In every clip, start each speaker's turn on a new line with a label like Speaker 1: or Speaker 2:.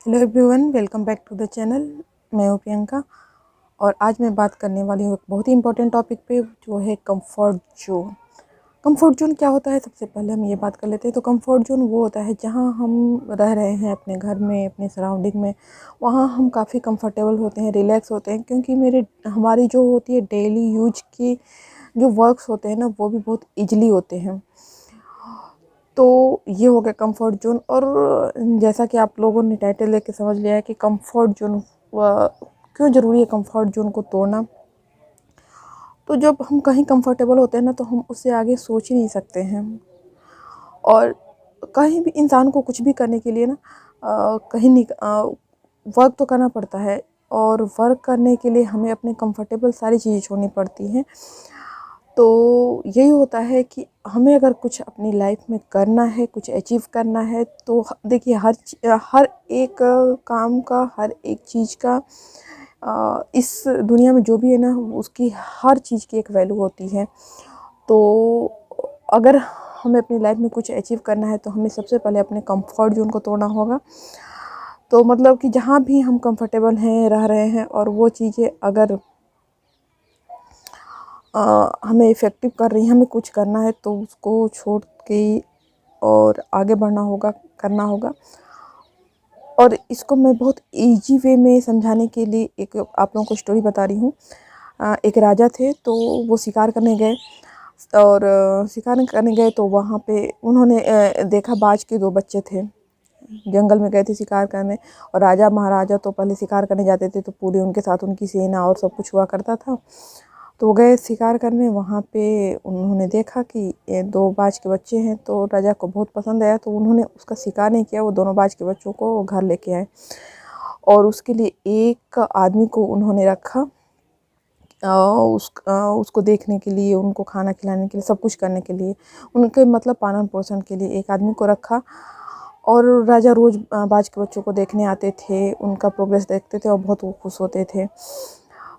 Speaker 1: Hello everyone, welcome back to the channel. मैं हूँ प्रियंका और आज मैं बात करने वाली हूँ एक बहुत ही इम्पोर्टेंट टॉपिक पे, जो है कंफर्ट जोन। कंफर्ट जोन क्या होता है, सबसे पहले हम ये बात कर लेते हैं। तो कंफर्ट जोन वो होता है जहाँ हम रह रहे हैं अपने घर में, अपने सराउंडिंग में। वहाँ हम काफ़ी कंफर्टेबल होते हैं, रिलैक्स होते हैं, क्योंकि हमारी जो होती है डेली यूज की जो वर्क्स होते हैं ना, वो भी बहुत ईजिली होते हैं। तो ये हो गया कंफर्ट जोन। और जैसा कि आप लोगों ने टाइटल देख के समझ लिया है कि कंफर्ट जोन क्यों ज़रूरी है कंफर्ट जोन को तोड़ना। तो जब हम कहीं कंफर्टेबल होते हैं ना, तो हम उससे आगे सोच ही नहीं सकते हैं। और कहीं भी इंसान को कुछ भी करने के लिए ना कहीं नहीं वर्क तो करना पड़ता है। और वर्क करने के लिए हमें अपने कंफर्टेबल सारी चीज़ें छोड़नी पड़ती हैं। तो यही होता है कि हमें अगर कुछ अपनी लाइफ में करना है, कुछ अचीव करना है, तो देखिए हर एक काम का, हर एक चीज़ का इस दुनिया में जो भी है ना, उसकी हर चीज़ की एक वैल्यू होती है। तो अगर हमें अपनी लाइफ में कुछ अचीव करना है, तो हमें सबसे पहले अपने कंफर्ट जोन को तोड़ना होगा। तो मतलब कि जहाँ भी हम कंफर्टेबल हैं, रह रहे हैं, और वो चीज़ें अगर हमें इफ़ेक्टिव कर रही हैं, हमें कुछ करना है, तो उसको छोड़ के और आगे बढ़ना होगा, करना होगा। और इसको मैं बहुत इजी वे में समझाने के लिए एक आप लोगों को स्टोरी बता रही हूँ। एक राजा थे, तो वो शिकार करने गए। और शिकार करने गए तो वहाँ पे उन्होंने देखा बाज के दो बच्चे थे, जंगल में गए थे शिकार करने। और राजा महाराजा तो पहले शिकार करने जाते थे, तो पूरे उनके साथ उनकी सेना और सब कुछ हुआ करता था। तो वो गए शिकार करने, वहाँ पे उन्होंने देखा कि ये दो बाज के बच्चे हैं। तो राजा को बहुत पसंद आया, तो उन्होंने उसका शिकार नहीं किया, वो दोनों बाज के बच्चों को घर लेके आए। और उसके लिए एक आदमी को उन्होंने रखा, उसको देखने के लिए, उनको खाना खिलाने के लिए, सब कुछ करने के लिए, उनके मतलब पालन पोषण के लिए एक आदमी को रखा। और राजा रोज़ बाज के बच्चों को देखने आते थे, उनका प्रोग्रेस देखते थे और बहुत वो खुश होते थे।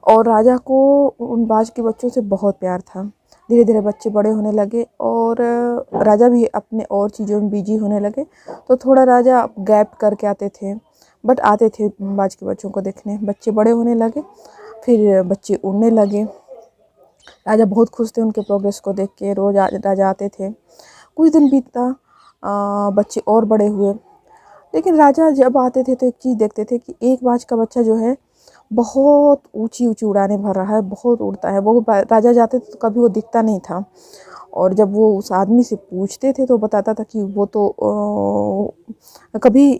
Speaker 1: और राजा को उन बाज के बच्चों से बहुत प्यार था। धीरे धीरे बच्चे बड़े होने लगे और राजा भी अपने और चीज़ों में बिजी होने लगे। तो थोड़ा राजा गैप करके आते थे, बट आते थे बाज के बच्चों को देखने। बच्चे बड़े होने लगे, फिर बच्चे उड़ने लगे। राजा बहुत खुश थे उनके प्रोग्रेस को देख के, रोज़ राजा आते थे। कुछ दिन बीता, बच्चे और बड़े हुए। लेकिन राजा जब आते थे तो एक चीज़ देखते थे कि एक बाज का बच्चा जो है बहुत ऊंची ऊंची उड़ानें भर रहा है, बहुत उड़ता है। वो राजा जाते थे तो कभी वो दिखता नहीं था। और जब वो उस आदमी से पूछते थे तो बताता था कि वो तो कभी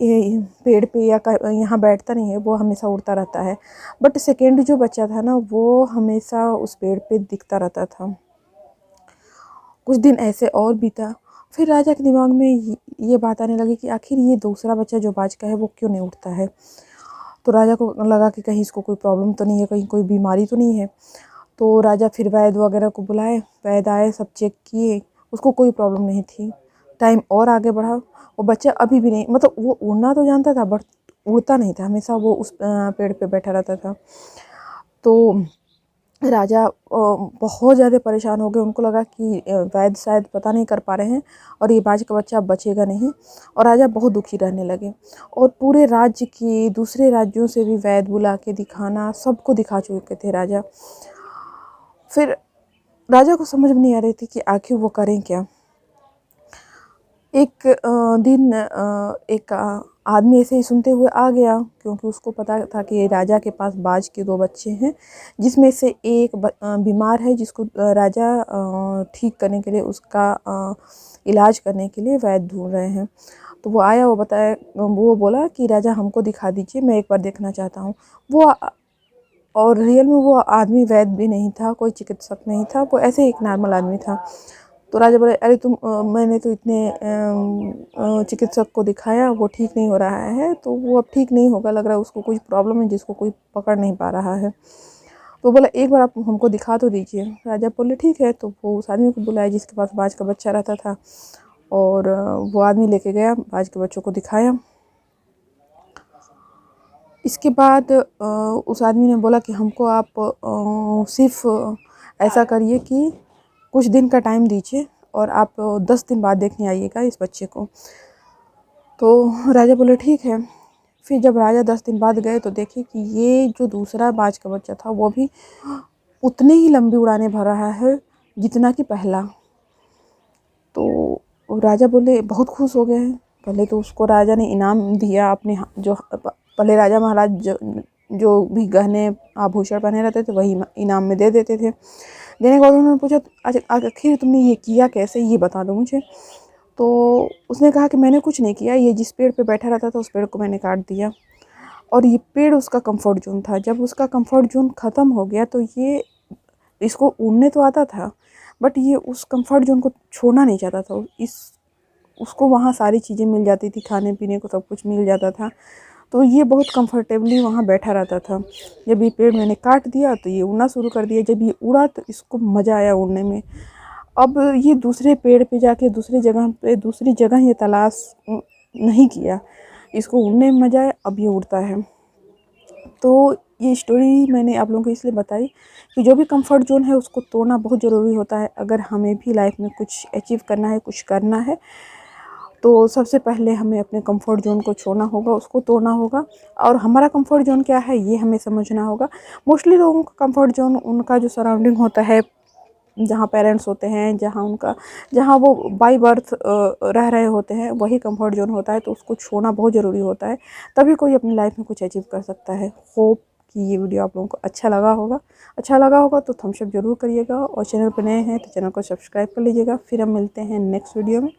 Speaker 1: पेड़ पे या यहाँ बैठता नहीं है, वो हमेशा उड़ता रहता है। बट सेकेंड जो बच्चा था ना, वो हमेशा उस पेड़ पे दिखता रहता था। कुछ दिन ऐसे और बीता। फिर राजा के दिमाग में ये बात आने लगी कि आखिर ये दूसरा बच्चा जो बाज का है, वो क्यों नहीं उठता है। तो राजा को लगा कि कहीं इसको कोई प्रॉब्लम तो नहीं है, कहीं कोई बीमारी तो नहीं है। तो राजा फिर वैद्य वगैरह को बुलाए, वैद्य आए, सब चेक किए, उसको कोई प्रॉब्लम नहीं थी। टाइम और आगे बढ़ा, वो बच्चा अभी भी नहीं, मतलब वो उड़ना तो जानता था बट उड़ता नहीं था, हमेशा वो उस पेड़ पे बैठा रहता था। तो राजा बहुत ज़्यादा परेशान हो गए। उनको लगा कि वैद्य शायद पता नहीं कर पा रहे हैं और ये बाज का बच्चा अब बचेगा नहीं। और राजा बहुत दुखी रहने लगे। और पूरे राज्य की, दूसरे राज्यों से भी वैद्य बुला के दिखाना, सबको दिखा चुके थे राजा। फिर राजा को समझ में नहीं आ रही थी कि आखिर वो करें क्या। एक दिन एक आदमी ऐसे ही सुनते हुए आ गया, क्योंकि उसको पता था कि राजा के पास बाज के दो बच्चे हैं, जिसमें से एक बीमार है, जिसको राजा ठीक करने के लिए, उसका इलाज करने के लिए वैद्य ढूंढ रहे हैं। तो वो आया, वो बोला कि राजा हमको दिखा दीजिए, मैं एक बार देखना चाहता हूँ। वो और रियल में वो आदमी वैद्य भी नहीं था, कोई चिकित्सक नहीं था, वो ऐसे एक नॉर्मल आदमी था। तो राजा बोले, अरे मैंने तो इतने चिकित्सक को दिखाया, वो ठीक नहीं हो रहा है, तो वो अब ठीक नहीं होगा, लग रहा है उसको कुछ प्रॉब्लम है जिसको कोई पकड़ नहीं पा रहा है। तो बोला एक बार आप हमको दिखा तो दीजिए। राजा बोले ठीक है। तो वो उस आदमी को बुलाया जिसके पास बाज का बच्चा रहता था, और वो आदमी लेके गया, बाज के बच्चों को दिखाया। इसके बाद उस आदमी ने बोला कि हमको आप सिर्फ ऐसा करिए कि कुछ दिन का टाइम दीजिए और आप 10 दिन बाद देखने आइएगा इस बच्चे को। तो राजा बोले ठीक है। फिर जब राजा 10 दिन बाद गए तो देखे कि ये जो दूसरा बाज का बच्चा था वो भी उतनी ही लंबी उड़ानें भर रहा है जितना कि पहला। तो राजा बोले, बहुत खुश हो गए हैं। पहले तो उसको राजा ने इनाम दिया, अपने जो पहले राजा महाराज जो भी गहने आभूषण पहने रहते थे वही इनाम में दे देते थे। देने के बाद उन्होंने पूछा, अच्छा आखिर तुमने ये किया कैसे, ये बता दो मुझे। तो उसने कहा कि मैंने कुछ नहीं किया, ये जिस पेड़ पे बैठा रहता था उस पेड़ को मैंने काट दिया, और ये पेड़ उसका कंफर्ट जोन था। जब उसका कंफर्ट जोन ख़त्म हो गया तो ये इसको उड़ने तो आता था, बट ये उस कंफर्ट जोन को छोड़ना नहीं चाहता था। उसको वहाँ सारी चीज़ें मिल जाती थी, खाने पीने को सब कुछ मिल जाता था, तो ये बहुत कंफर्टेबली वहाँ बैठा रहता था। जब ये पेड़ मैंने काट दिया तो ये उड़ना शुरू कर दिया। जब ये उड़ा तो इसको मज़ा आया उड़ने में। अब ये दूसरे पेड़ पे जाके दूसरी जगह ये तलाश नहीं किया, इसको उड़ने में मज़ा आया, अब ये उड़ता है। तो ये स्टोरी मैंने आप लोगों को इसलिए बताई कि जो भी कंफर्ट जोन है उसको तोड़ना बहुत ज़रूरी होता है। अगर हमें भी लाइफ में कुछ अचीव करना है, कुछ करना है, तो सबसे पहले हमें अपने कंफर्ट जोन को छोड़ना होगा, उसको तोड़ना होगा। और हमारा कंफर्ट जोन क्या है ये हमें समझना होगा। मोस्टली लोगों का कंफर्ट जोन उनका जो सराउंडिंग होता है, जहाँ पेरेंट्स होते हैं, जहाँ वो बाय बर्थ रह रहे होते हैं, वही कंफर्ट जोन होता है। तो उसको छोड़ना बहुत ज़रूरी होता है, तभी कोई अपनी लाइफ में कुछ अचीव कर सकता है। होप कि ये वीडियो आप लोगों को अच्छा लगा होगा तो थम्स अप ज़रूर करिएगा, और चैनल पर नए हैं तो चैनल को सब्सक्राइब कर लीजिएगा। फिर हम मिलते हैं नेक्स्ट वीडियो में।